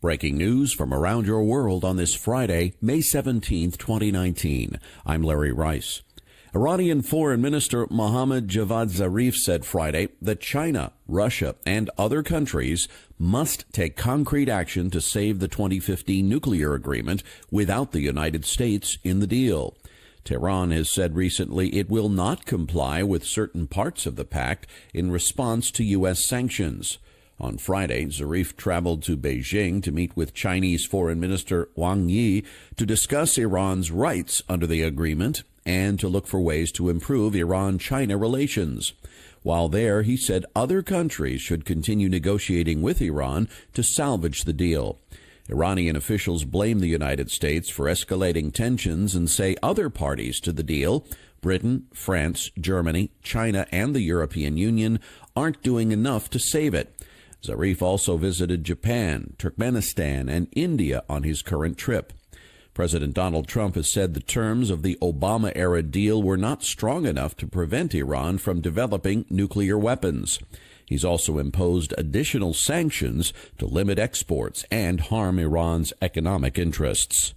Breaking news from around your world on this Friday, May 17th, 2019. I'm Larry Rice. Iranian Foreign Minister Mohammad Javad Zarif said Friday that China, Russia, and other countries must take concrete action to save the 2015 nuclear agreement without the United States in the deal. Tehran has said recently it will not comply with certain parts of the pact in response to U.S. sanctions. On Friday, Zarif traveled to Beijing to meet with Chinese Foreign Minister Wang Yi to discuss Iran's rights under the agreement and to look for ways to improve Iran-China relations. While there, he said other countries should continue negotiating with Iran to salvage the deal. Iranian officials blame the United States for escalating tensions and say other parties to the deal, Britain, France, Germany, China, and the European Union, aren't doing enough to save it. Zarif also visited Japan, Turkmenistan, and India on his current trip. President Donald Trump has said the terms of the Obama-era deal were not strong enough to prevent Iran from developing nuclear weapons. He's also imposed additional sanctions to limit exports and harm Iran's economic interests.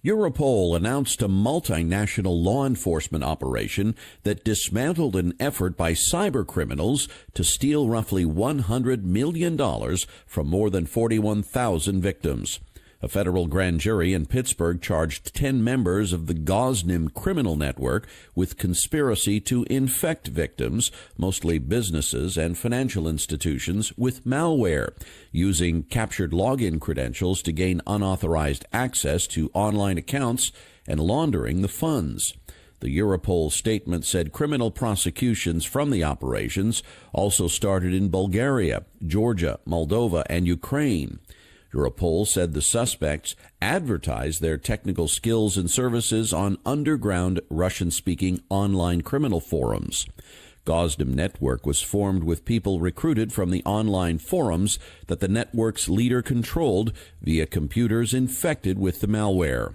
Europol announced a multinational law enforcement operation that dismantled an effort by cybercriminals to steal roughly $100 million from more than 41,000 victims. A federal grand jury in Pittsburgh charged 10 members of the Gosnell criminal network with conspiracy to infect victims, mostly businesses and financial institutions, with malware, using captured login credentials to gain unauthorized access to online accounts and laundering the funds. The Europol statement said criminal prosecutions from the operations also started in Bulgaria, Georgia, Moldova, and Ukraine. Europol said the suspects advertised their technical skills and services on underground Russian-speaking online criminal forums. Gosnell Network was formed with people recruited from the online forums that the network's leader controlled via computers infected with the malware.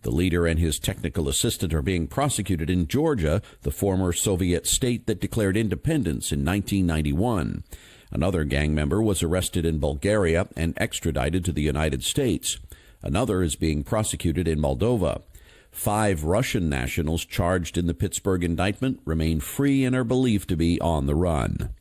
The leader and his technical assistant are being prosecuted in Georgia, the former Soviet state that declared independence in 1991. Another gang member was arrested in Bulgaria and extradited to the United States. Another is being prosecuted in Moldova. 5 Russian nationals charged in the Pittsburgh indictment remain free and are believed to be on the run.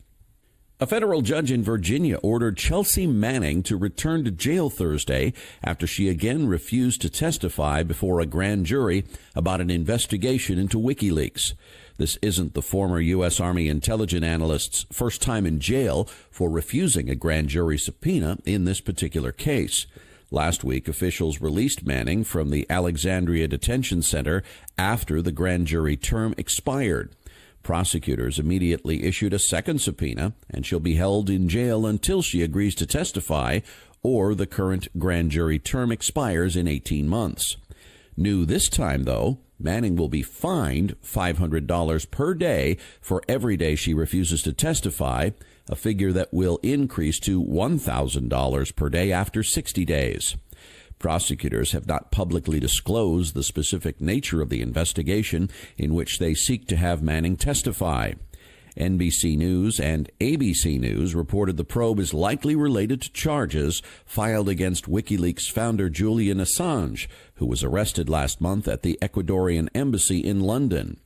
A federal judge in Virginia ordered Chelsea Manning to return to jail Thursday after she again refused to testify before a grand jury about an investigation into WikiLeaks. This isn't the former U.S. Army intelligence analyst's first time in jail for refusing a grand jury subpoena in this particular case. Last week, officials released Manning from the Alexandria Detention Center after the grand jury term expired. Prosecutors immediately issued a second subpoena, and she'll be held in jail until she agrees to testify or the current grand jury term expires in 18 months. New this time, though, Manning will be fined $500 per day for every day she refuses to testify, a figure that will increase to $1,000 per day after 60 days. Prosecutors have not publicly disclosed the specific nature of the investigation in which they seek to have Manning testify. NBC News and ABC News reported the probe is likely related to charges filed against WikiLeaks founder Julian Assange, who was arrested last month at the Ecuadorian embassy in London.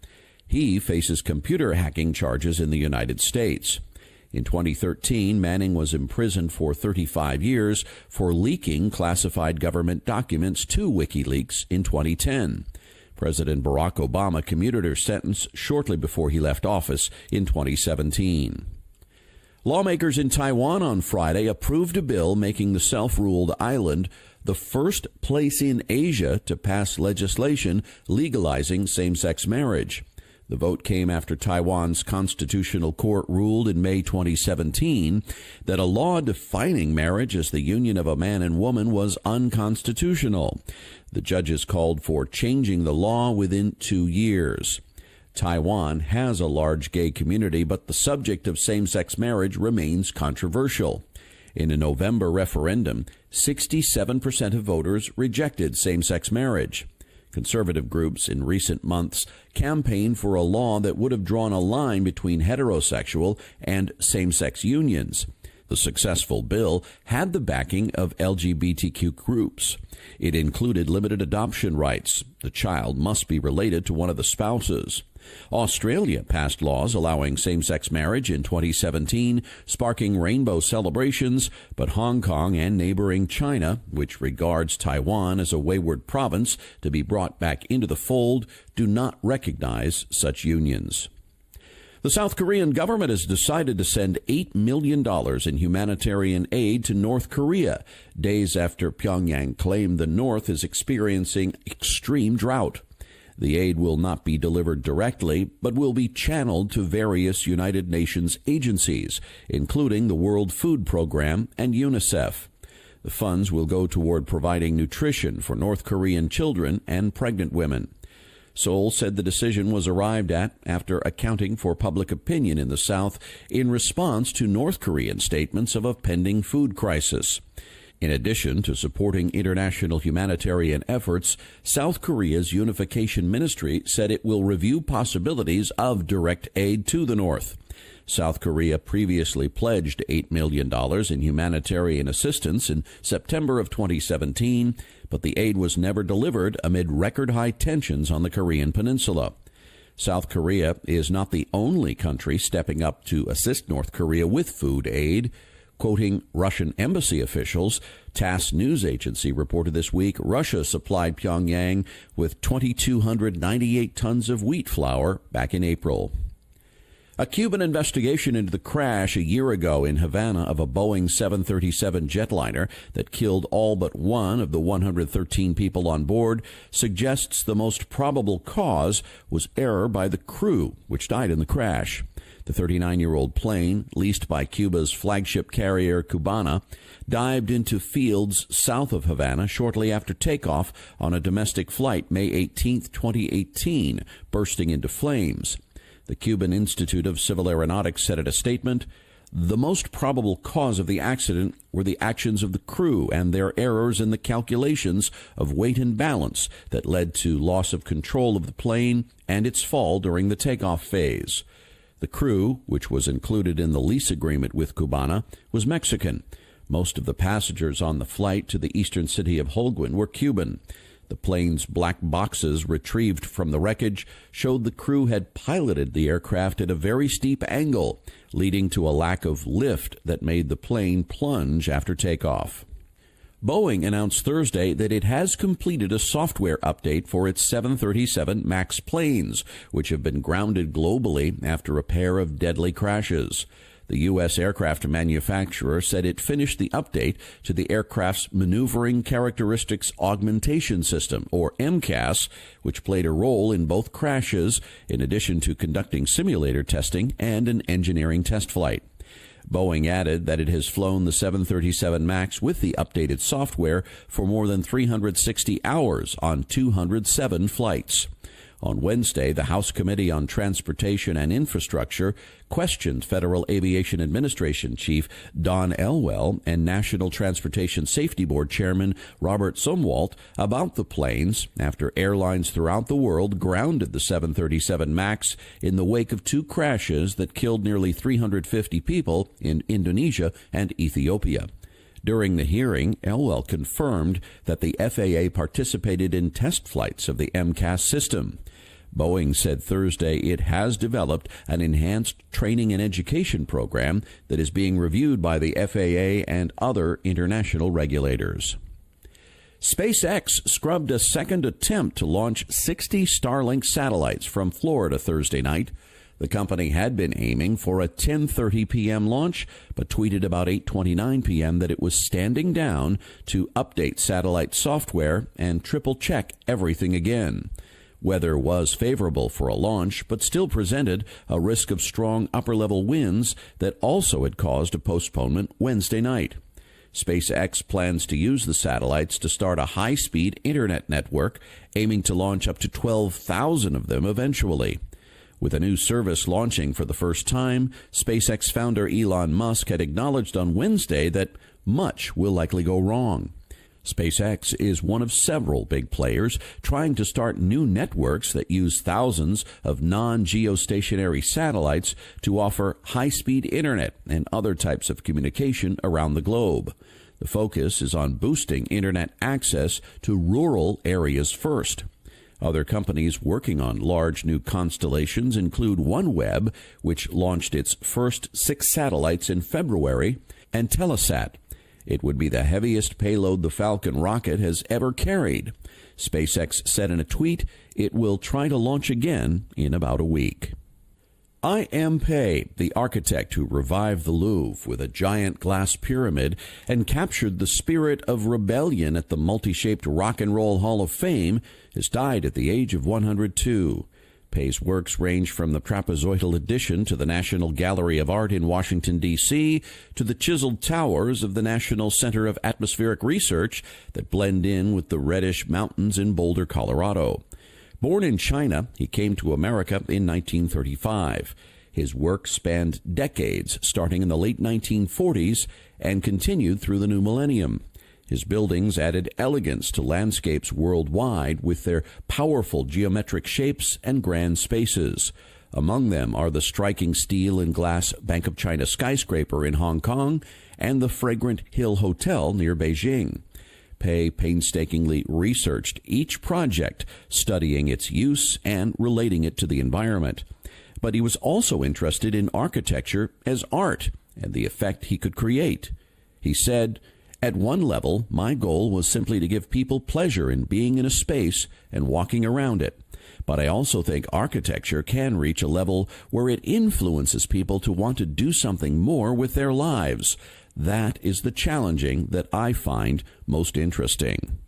He faces computer hacking charges in the United States. In 2013, Manning was imprisoned for 35 years for leaking classified government documents to WikiLeaks in 2010. President Barack Obama commuted her sentence shortly before he left office in 2017. Lawmakers in Taiwan on Friday approved a bill making the self-ruled island the first place in Asia to pass legislation legalizing same-sex marriage. The vote came after Taiwan's Constitutional Court ruled in May 2017 that a law defining marriage as the union of a man and woman was unconstitutional. The judges called for changing the law within 2 years. Taiwan has a large gay community, but the subject of same-sex marriage remains controversial. In a November referendum, 67% of voters rejected same-sex marriage. Conservative groups in recent months campaigned for a law that would have drawn a line between heterosexual and same-sex unions. The successful bill had the backing of LGBTQ groups. It included limited adoption rights. The child must be related to one of the spouses. Australia passed laws allowing same-sex marriage in 2017, sparking rainbow celebrations, but Hong Kong and neighboring China, which regards Taiwan as a wayward province to be brought back into the fold, do not recognize such unions. The South Korean government has decided to send $8 million in humanitarian aid to North Korea, days after Pyongyang claimed the North is experiencing extreme drought. The aid will not be delivered directly, but will be channeled to various United Nations agencies, including the World Food Program and UNICEF. The funds will go toward providing nutrition for North Korean children and pregnant women. Seoul said the decision was arrived at after accounting for public opinion in the South in response to North Korean statements of a pending food crisis. In addition to supporting international humanitarian efforts, South Korea's Unification Ministry said it will review possibilities of direct aid to the North. South Korea previously pledged $8 million in humanitarian assistance in September of 2017, but the aid was never delivered amid record-high tensions on the Korean peninsula. South Korea is not the only country stepping up to assist North Korea with food aid. Quoting Russian embassy officials, TASS news agency reported this week Russia supplied Pyongyang with 2,298 tons of wheat flour back in April. A Cuban investigation into the crash a year ago in Havana of a Boeing 737 jetliner that killed all but one of the 113 people on board suggests the most probable cause was error by the crew, which died in the crash. The 39-year-old plane, leased by Cuba's flagship carrier Cubana, dived into fields south of Havana shortly after takeoff on a domestic flight May 18, 2018, bursting into flames. The Cuban Institute of Civil Aeronautics said in a statement, "The most probable cause of the accident were the actions of the crew and their errors in the calculations of weight and balance that led to loss of control of the plane and its fall during the takeoff phase." The crew, which was included in the lease agreement with Cubana, was Mexican. Most of the passengers on the flight to the eastern city of Holguin were Cuban. The plane's black boxes retrieved from the wreckage showed the crew had piloted the aircraft at a very steep angle, leading to a lack of lift that made the plane plunge after takeoff. Boeing announced Thursday that it has completed a software update for its 737 MAX planes, which have been grounded globally after a pair of deadly crashes. The U.S. aircraft manufacturer said it finished the update to the aircraft's Maneuvering Characteristics Augmentation System, or MCAS, which played a role in both crashes, in addition to conducting simulator testing and an engineering test flight. Boeing added that it has flown the 737 MAX with the updated software for more than 360 hours on 207 flights. On Wednesday, the House Committee on Transportation and Infrastructure questioned Federal Aviation Administration Chief Don Elwell and National Transportation Safety Board Chairman Robert Zumwalt about the planes after airlines throughout the world grounded the 737 MAX in the wake of two crashes that killed nearly 350 people in Indonesia and Ethiopia. During the hearing, Elwell confirmed that the FAA participated in test flights of the MCAS system. Boeing said Thursday it has developed an enhanced training and education program that is being reviewed by the FAA and other international regulators. SpaceX scrubbed a second attempt to launch 60 Starlink satellites from Florida Thursday night. The company had been aiming for a 10:30 p.m. launch, but tweeted about 8:29 p.m. that it was standing down to update satellite software and triple-check everything again. Weather was favorable for a launch, but still presented a risk of strong upper-level winds that also had caused a postponement Wednesday night. SpaceX plans to use the satellites to start a high-speed internet network, aiming to launch up to 12,000 of them eventually. With a new service launching for the first time, SpaceX founder Elon Musk had acknowledged on Wednesday that much will likely go wrong. SpaceX is one of several big players trying to start new networks that use thousands of non-geostationary satellites to offer high-speed internet and other types of communication around the globe. The focus is on boosting internet access to rural areas first. Other companies working on large new constellations include OneWeb, which launched its first 6 satellites in February, and Telesat. It would be the heaviest payload the Falcon rocket has ever carried. SpaceX said in a tweet it will try to launch again in about a week. I.M. Pei, the architect who revived the Louvre with a giant glass pyramid and captured the spirit of rebellion at the multi-shaped Rock and Roll Hall of Fame, has died at the age of 102. Pei's works range from the trapezoidal addition to the National Gallery of Art in Washington, D.C., to the chiseled towers of the National Center of Atmospheric Research that blend in with the reddish mountains in Boulder, Colorado. Born in China, he came to America in 1935. His work spanned decades, starting in the late 1940s, and continued through the new millennium. His buildings added elegance to landscapes worldwide with their powerful geometric shapes and grand spaces. Among them are the striking steel and glass Bank of China skyscraper in Hong Kong and the fragrant Hill Hotel near Beijing. Pei painstakingly researched each project, studying its use and relating it to the environment. But he was also interested in architecture as art and the effect he could create. He said, "At one level, my goal was simply to give people pleasure in being in a space and walking around it. But I also think architecture can reach a level where it influences people to want to do something more with their lives. That is the challenging that I find most interesting."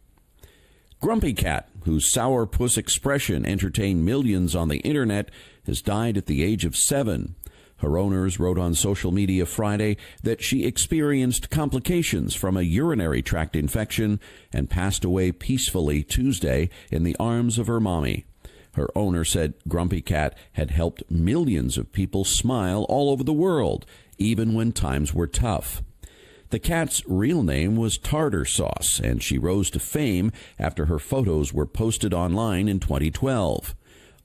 Grumpy Cat, whose sourpuss expression entertained millions on the internet, has died at the age of 7. Her owners wrote on social media Friday that she experienced complications from a urinary tract infection and passed away peacefully Tuesday in the arms of her mommy. Her owner said Grumpy Cat had helped millions of people smile all over the world, even when times were tough. The cat's real name was Tartar Sauce, and she rose to fame after her photos were posted online in 2012.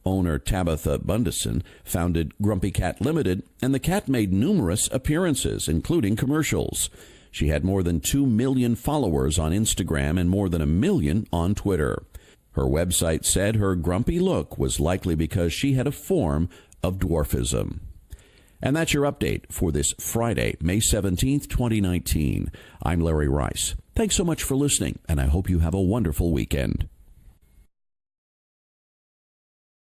Owner Tabitha Bundison founded Grumpy Cat Limited, and the cat made numerous appearances, including commercials. She had more than 2 million followers on Instagram and more than 1 million on Twitter. Her website said her grumpy look was likely because she had a form of dwarfism. And that's your update for this Friday, May 17th, 2019. I'm Larry Rice. Thanks so much for listening, and I hope you have a wonderful weekend.